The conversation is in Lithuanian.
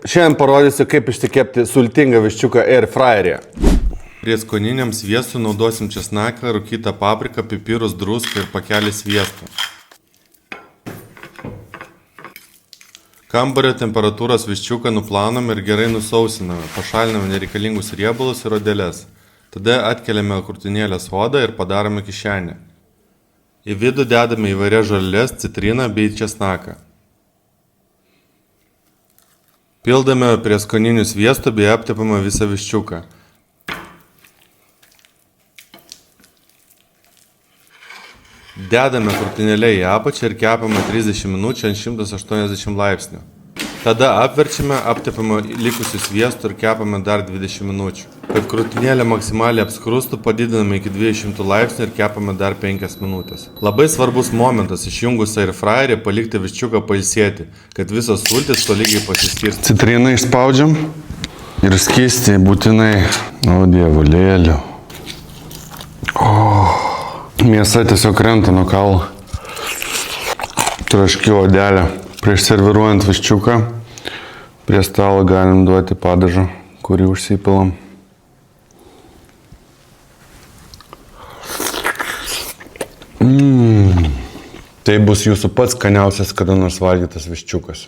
Šiandien parodysiu, kaip išsikepti sultingą viščiuką air fryeryje. Prieskoniniam sviestui naudosim česnaką, rūkytą papriką, pipirus, druską ir pakelį sviesto. Kambario temperatūros viščiuką nuplauname ir gerai nusausiname, pašaliname nereikalingus riebalus ir odeles. Tada atkeliame krūtinėlės odą ir padarome kišenę. Į vidų dedame įvairias žoleles, citriną bei česnaką. Pildame prieskoninių sviestų bei aptepame visą viščiuką. Dedame krūtinėlę į apačią ir kepame 30 minučių ant 180 laipsnių. Tada apverčiame, aptepame likusių sviestų ir kepame dar 20 minučių. Kad krūtinėlė maksimaliai apskrustų, padidiname iki 200 laipsnių ir kepame dar 5 minutės. Labai svarbus momentas išjungus air fryerį palikti viščiuką pailsėti, kad visos sultys tolygiai pasiskirstų. Citriną išspaudžiam ir skystį būtinai. O dievulėliu. Mėsa tiesiog krenta nuo kaulo. Traški odelė. Prieš serviruojant viščiuką, prie stalo galim duoti padažą, kurį užsipilam. Tai bus jūsų pats skaniausias kada nors valgytas viščiukas.